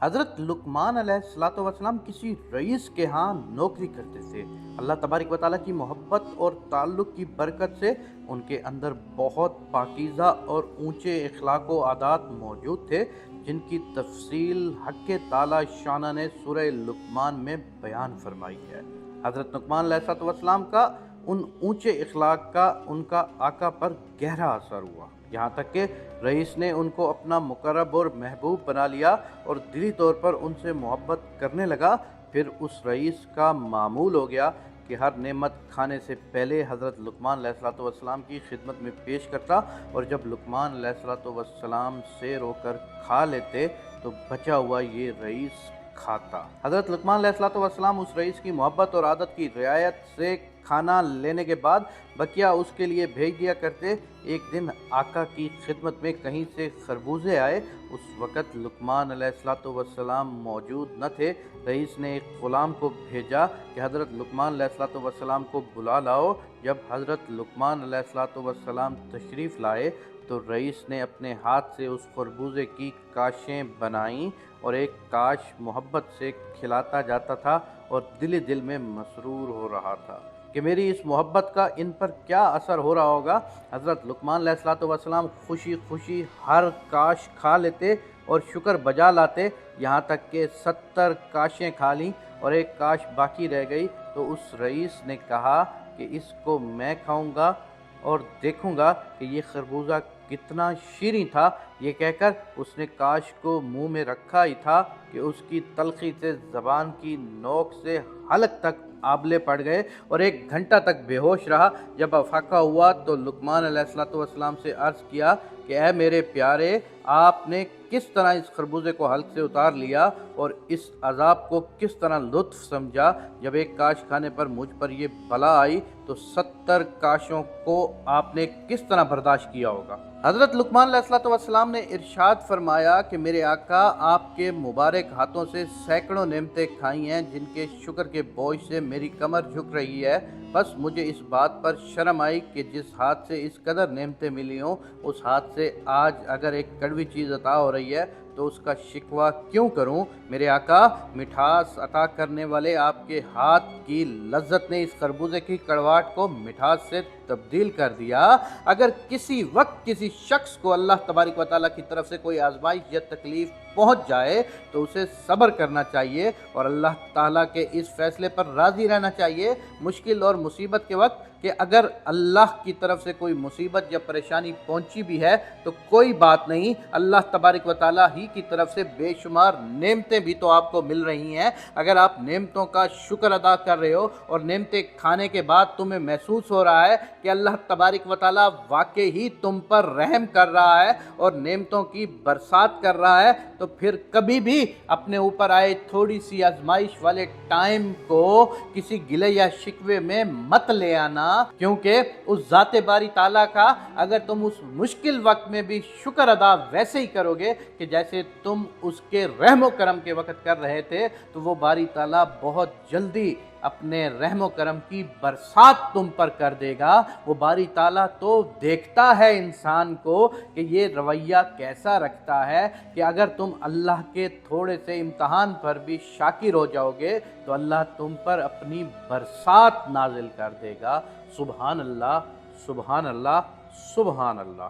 حضرت لقمان علیہ السلام کسی رئیس کے ہاں نوکری کرتے تھے۔ اللہ تبارک و تعالیٰ کی محبت اور تعلق کی برکت سے ان کے اندر بہت پاکیزہ اور اونچے اخلاق و عادات موجود تھے، جن کی تفصیل حق تعالیٰ شانہ نے سورہ لقمان میں بیان فرمائی ہے۔ حضرت لقمان علیہ السلام کا ان اونچے اخلاق کا ان کا آقا پر گہرا اثر ہوا، یہاں تک کہ رئیس نے ان کو اپنا مقرب اور محبوب بنا لیا اور دلی طور پر ان سے محبت کرنے لگا۔ پھر اس رئیس کا معمول ہو گیا کہ ہر نعمت کھانے سے پہلے حضرت لقمان علیہ السلام کی خدمت میں پیش کرتا، اور جب لقمان علیہ السلام سے رو کر کھا لیتے تو بچا ہوا یہ رئیس کھاتا۔ حضرت لقمان علیہ السلام اس رئیس کی محبت اور عادت کی رعایت سے کھانا لینے کے بعد بقیہ اس کے لیے بھیج دیا کرتے۔ ایک دن آقا کی خدمت میں کہیں سے خربوزے آئے، اس وقت لقمان علیہ السلام موجود نہ تھے۔ رئیس نے ایک غلام کو بھیجا کہ حضرت لقمان علیہ السلام کو بلا لاؤ۔ جب حضرت لقمان علیہ السلام تشریف لائے تو رئیس نے اپنے ہاتھ سے اس خربوزے کی کاشیں بنائیں اور ایک کاش محبت سے کھلاتا جاتا تھا اور دل میں مسرور ہو رہا تھا کہ میری اس محبت کا ان پر کیا اثر ہو رہا ہوگا۔ حضرت لقمان علیہ السلام خوشی خوشی ہر کاش کھا لیتے اور شکر بجا لاتے، یہاں تک کہ 70 کاشیں کھا لیں اور ایک کاش باقی رہ گئی تو اس رئیس نے کہا کہ اس کو میں کھاؤں گا اور دیکھوں گا کہ یہ خربوزہ کتنا شیریں تھا۔ یہ کہہ کر اس نے کاش کو منہ میں رکھا ہی تھا کہ اس کی تلخی سے زبان کی نوک سے حلق تک آبلے پڑ گئے اور 1 گھنٹہ تک بے ہوش رہا۔ جب افاقہ ہوا تو لقمان علیہ السلام سے عرض کیا کہ اے میرے پیارے، آپ نے کس طرح اس خربوزے کو حلق سے اتار لیا اور اس عذاب کو کس طرح لطف سمجھا؟ جب 1 کاش کھانے پر مجھ پر یہ بلا آئی تو 70 کاشوں کو آپ نے کس طرح برداشت کیا ہوگا؟ حضرت لقمان علیہ السلام نے ارشاد فرمایا کہ میرے آقا، آپ کے مبارک ہاتھوں سے سینکڑوں نعمتیں کھائی ہیں جن کے شکر کے بوجھ سے میری کمر جھک رہی ہے، بس مجھے اس بات پر شرم آئی کہ جس ہاتھ سے اس قدر نعمتیں ملی ہوں، اس ہاتھ سے آج اگر ایک کڑوی چیز عطا ہو رہی ہے تو اس کا شکوہ کیوں کروں؟ میرے آقا، مٹھاس عطا کرنے والے آپ کے ہاتھ کی لذت نے اس خربوزے کی کڑواہٹ کو مٹھاس سے تبدیل کر دیا۔ اگر کسی وقت کسی شخص کو اللہ تبارک و تعالیٰ کی طرف سے کوئی آزمائش یا تکلیف پہنچ جائے تو اسے صبر کرنا چاہیے اور اللہ تعالیٰ کے اس فیصلے پر راضی رہنا چاہیے۔ مشکل اور مصیبت کے وقت کہ اگر اللہ کی طرف سے کوئی مصیبت یا پریشانی پہنچی بھی ہے تو کوئی بات نہیں، اللہ تبارک و تعالیٰ ہی کی طرف سے بے شمار نعمتیں بھی تو آپ کو مل رہی ہیں۔ اگر آپ نعمتوں کا شکر ادا کر رہے ہو اور نعمتیں کھانے کے بعد تمہیں محسوس ہو رہا ہے کہ اللہ تبارک و تعالیٰ واقعی ہی تم پر رحم کر رہا ہے اور نعمتوں کی برسات کر رہا ہے، تو پھر کبھی بھی اپنے اوپر آئے تھوڑی سی آزمائش والے ٹائم کو کسی گلے یا شکوے میں مت لے آنا، کیونکہ اس ذات باری تعالیٰ کا اگر تم اس مشکل وقت میں بھی شکر ادا ویسے ہی کرو گے کہ جیسے تم اس کے رحم و کرم کے وقت کر رہے تھے، تو وہ باری تعالیٰ بہت جلدی اپنے رحم و کرم کی برسات تم پر کر دے گا۔ وہ باری تعالیٰ تو دیکھتا ہے انسان کو کہ یہ رویہ کیسا رکھتا ہے، کہ اگر تم اللہ کے تھوڑے سے امتحان پر بھی شاکر ہو جاؤ گے تو اللہ تم پر اپنی برسات نازل کر دے گا۔ سبحان اللہ، سبحان اللہ، سبحان اللہ۔